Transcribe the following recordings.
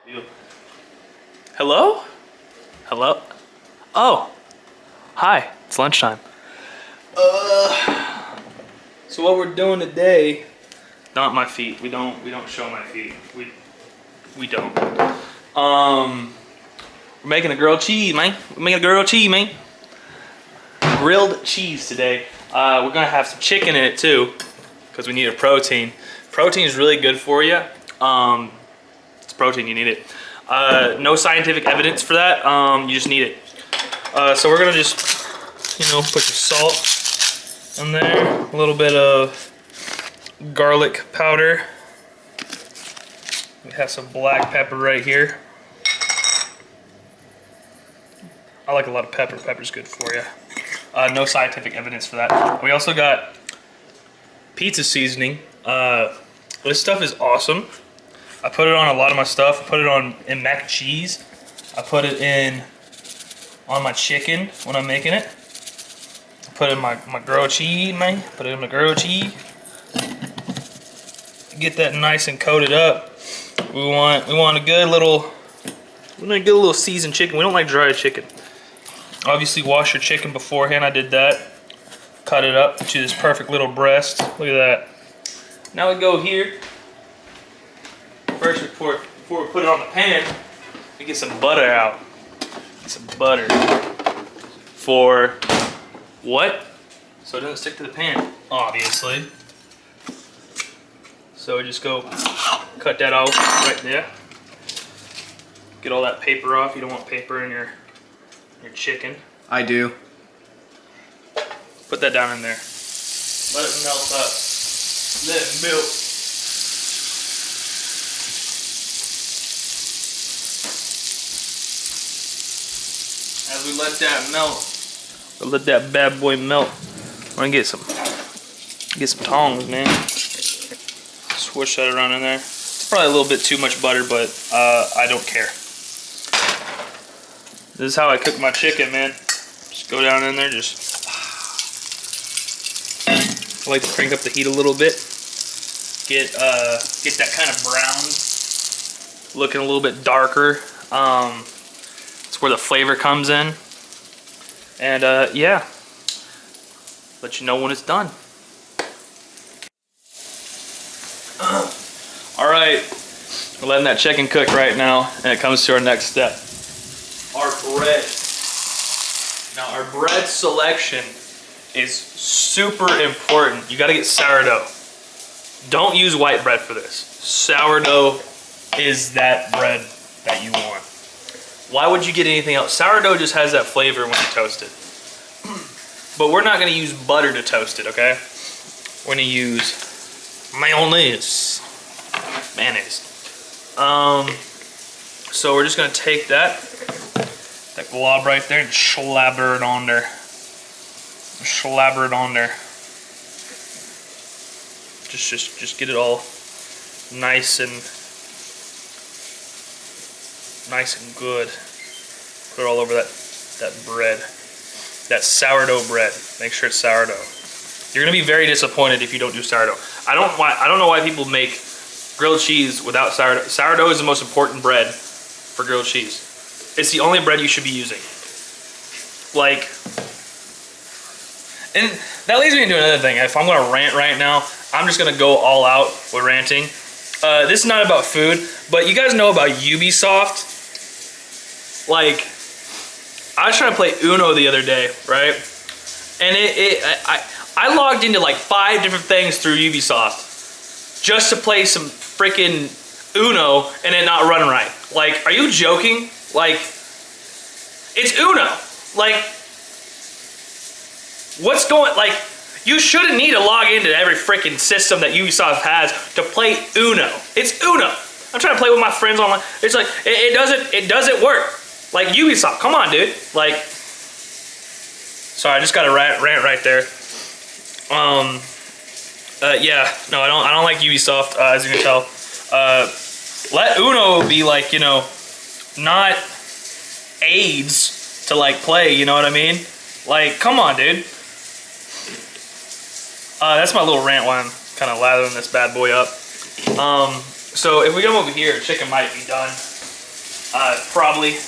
Hello? Hello? Oh, hi, it's lunchtime. So what we're doing today, not my feet, we don't show my feet. We don't. We're making a grilled cheese, man. We're making a grilled cheese, man. Grilled cheese today. We're gonna have some chicken in it too, because we need a protein. Protein is really good for you. It's protein, you need it. No scientific evidence for that, you just need it. So we're gonna just, put some salt in there, a little bit of garlic powder. We have some black pepper right here. I like a lot of pepper. Pepper's good for you. No scientific evidence for that. We also got pizza seasoning. This stuff is awesome. I put it on a lot of my stuff. I put it in mac and cheese. I put it on my chicken when I'm making it. I put it in my grilled cheese, man. Put it in my grilled cheese. Get that nice and coated up. We want a good little seasoned chicken. We don't like dry chicken. Obviously wash your chicken beforehand. I did that. Cut it up to this perfect little breast. Look at that. Now we go here. First, before we put it on the pan, we get some butter out. Get some butter. For what? So it doesn't stick to the pan, obviously. So we just go cut that off right there. Get all that paper off. You don't want paper in your chicken. I do. Put that down in there. Let it melt up. Let it melt. As we let that melt, we'll let that bad boy melt. I'm gonna get some tongs, man. Swish that around in there. It's probably a little bit too much butter, but I don't care. This is how I cook my chicken, man. Just go down in there, I like to crank up the heat a little bit. Get that kind of brown, looking a little bit darker. It's where the flavor comes in. And yeah, let you know when it's done. All right, we're letting that chicken cook right now, and it comes to our next step. Our bread. Now our bread selection is super important. You gotta get sourdough. Don't use white bread for this. Sourdough is that bread that you want. Why would you get anything else? Sourdough just has that flavor when you toast it. But we're not gonna use butter to toast it, okay? We're gonna use mayonnaise. So we're just gonna take that glob right there and slabber it on there. Slabber it on there. Just get it all nice and good. Put it all over that bread. That sourdough bread. Make sure it's sourdough. You're gonna be very disappointed if you don't do sourdough. I don't know why people make grilled cheese without sourdough. Sourdough is the most important bread for grilled cheese. It's the only bread you should be using. And that leads me into another thing. If I'm gonna rant right now, I'm just gonna go all out with ranting. This is not about food, but you guys know about Ubisoft? I was trying to play Uno the other day, right? And I logged into like 5 different things through Ubisoft just to play some freaking Uno and it not run right. Are you joking? It's Uno. What's going, you shouldn't need to log into every freaking system that Ubisoft has to play Uno. It's Uno. I'm trying to play with my friends online. It's it doesn't work. Ubisoft, come on, dude. Sorry, I just got a rant right there. Yeah, no, I don't like Ubisoft, as you can tell. Let Uno be not AIDS to play, you know what I mean? Come on, dude. That's my little rant while I'm kind of lathering this bad boy up. So if we come over here, chicken might be done. probably.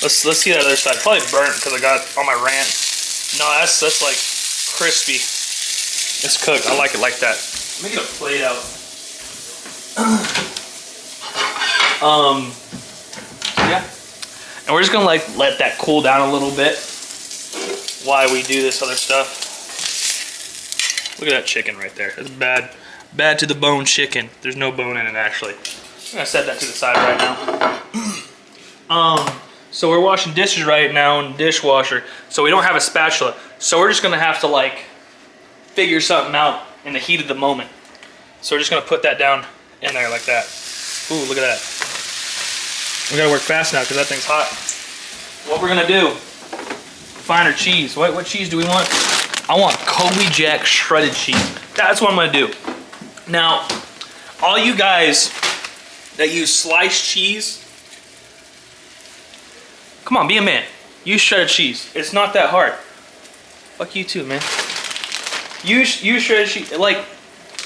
Let's see that other side. Probably burnt because I got all my ranch. No, that's like crispy. It's cooked. I like it like that. Let me get a plate out. Yeah. And we're just gonna like let that cool down a little bit while we do this other stuff. Look at that chicken right there. It's bad to the bone chicken. There's no bone in it actually. I'm gonna set that to the side right now. So we're washing dishes right now in the dishwasher. So we don't have a spatula. So we're just gonna have to like figure something out in the heat of the moment. So we're just gonna put that down in there like that. Ooh, look at that. We gotta work fast now because that thing's hot. What we're gonna do, find our cheese. What cheese do we want? I want Colby Jack shredded cheese. That's what I'm gonna do. Now, all you guys that use sliced cheese, come on, be a man. Use shredded cheese. It's not that hard. Fuck you too, man. Use shredded cheese. Like,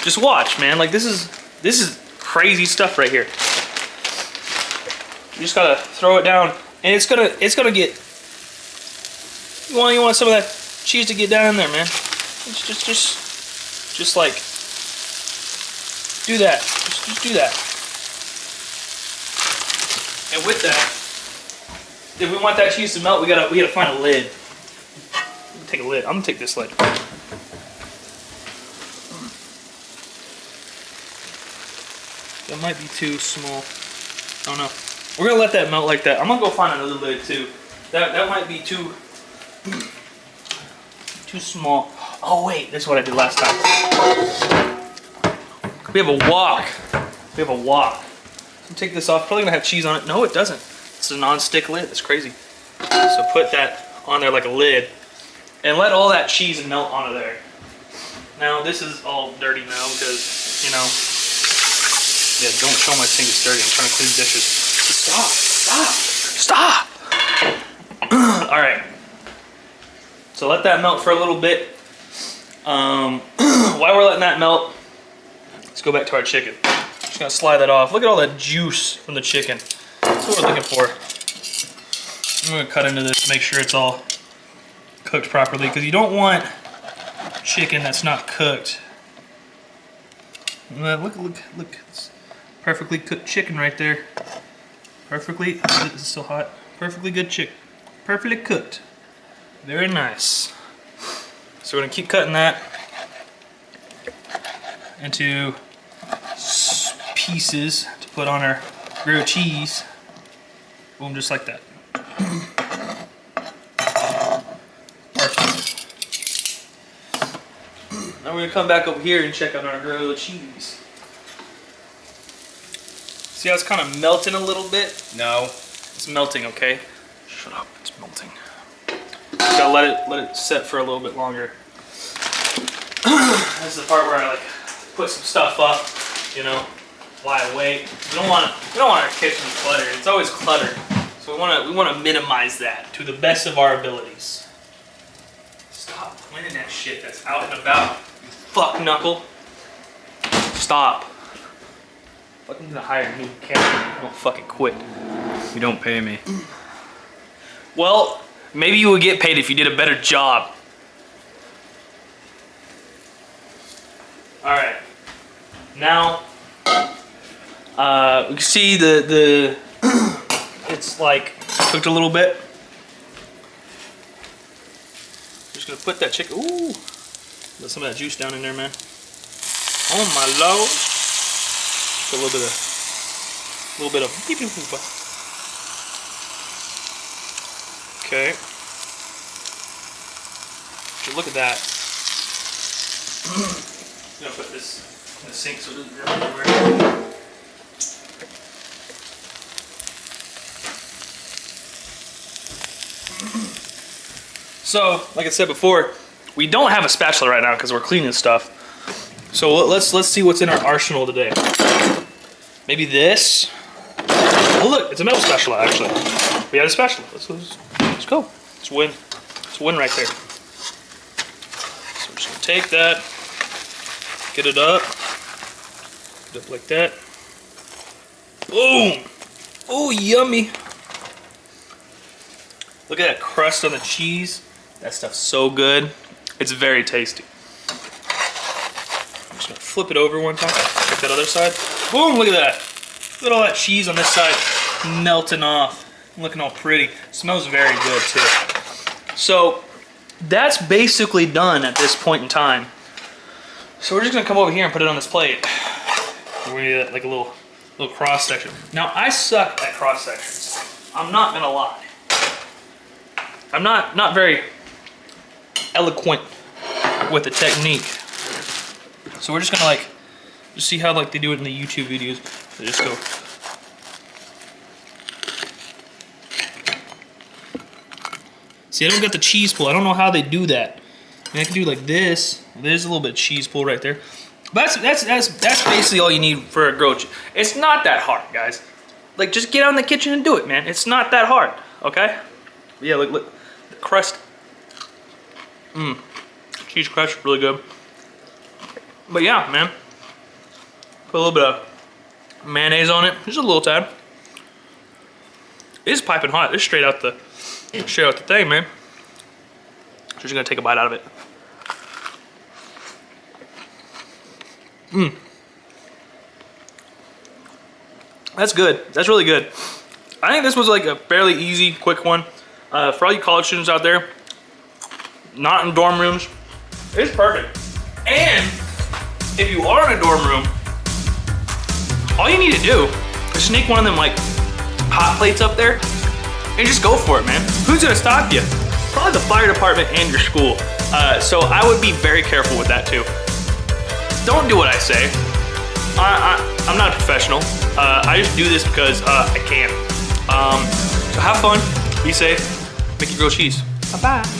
just watch, man. Like this is crazy stuff right here. You just gotta throw it down, and it's gonna get. You want some of that cheese to get down in there, man. It's just like do that. Just do that. And with that, if we want that cheese to melt, we gotta find a lid. Take a lid. I'm gonna take this lid. That might be too small. I don't know. We're gonna let that melt like that. I'm gonna go find another lid too. That might be too small. Oh wait, this is what I did last time. We have a wok. We have a wok. So take this off. Probably gonna have cheese on it. No, it doesn't. It's a non-stick lid. That's crazy. So put that on there like a lid, and let all that cheese melt onto there. Now this is all dirty now because you know. Yeah, don't show my sink is dirty. I'm trying to clean dishes. Stop! All right. So let that melt for a little bit. While we're letting that melt, let's go back to our chicken. Just gonna slide that off. Look at all that juice from the chicken. That's what we're looking for. I'm gonna cut into this, make sure it's all cooked properly, because you don't want chicken that's not cooked. Look. It's perfectly cooked chicken right there. Perfectly, is it still hot? Perfectly good chicken. Perfectly cooked. Very nice. So we're gonna keep cutting that into pieces to put on our grilled cheese. Boom, just like that. Perfect. Now we're gonna come back over here and check out our grilled cheese. See how it's kind of melting a little bit? No. It's melting, okay? Shut up, it's melting. Gotta let it set for a little bit longer. This is the part where I like put some stuff up, you know, while I wait. We don't want our kitchen cluttered. It's always cluttered. So we want to minimize that to the best of our abilities. Stop playing that shit that's out and about, you fuck knuckle. Stop. Fucking gonna hire a new camera. Don't fucking quit. You don't pay me. Well, maybe you would get paid if you did a better job. All right. Now, we can see the it's like cooked a little bit. Just gonna put that chicken. Ooh, let some of that juice down in there, man. Oh my lord. A little bit of beep beep boop. Okay. So look at that. I'm gonna put this in the sink so it doesn't drip everywhere. So, like I said before, we don't have a spatula right now because we're cleaning stuff. So let's see what's in our arsenal today. Maybe this. Oh look, it's a metal spatula actually. We had a spatula. Let's go. It's a win. It's a win right there. So I'm just gonna take that, get it up like that. Boom. Oh, yummy. Look at that crust on the cheese. That stuff's so good. It's very tasty. I'm just gonna flip it over one time. Take that other side. Boom, look at that. Look at all that cheese on this side melting off. Looking all pretty. Smells very good too. So that's basically done at this point in time. So we're just gonna come over here and put it on this plate. We're gonna get like a little cross section. Now I suck at cross sections. I'm not gonna lie. I'm not very eloquent with the technique. So we're just gonna like, just see how like they do it in the YouTube videos. They just go. See, I don't get the cheese pull. I don't know how they do that. I mean, I can do like this. There's a little bit of cheese pull right there. But that's basically all you need for a grilled cheese. It's not that hard, guys. Like, just get out in the kitchen and do it, man. It's not that hard, okay? Yeah, look, the crust. Cheese crust, really good. But yeah, man. Put a little bit of mayonnaise on it, just a little tad. It's piping hot. It's straight out the thing, man. Just gonna take a bite out of it. That's good. That's really good. I think this was like a fairly easy, quick one. For all you college students out there, not in dorm rooms, it's perfect. And if you are in a dorm room, all you need to do is sneak one of them like hot plates up there and just go for it, man. Who's gonna stop you? Probably the fire department and your school. So I would be very careful with that too. Don't do what I say. I'm not a professional. I just do this because I can. So have fun, be safe, make your grilled cheese. Bye-bye.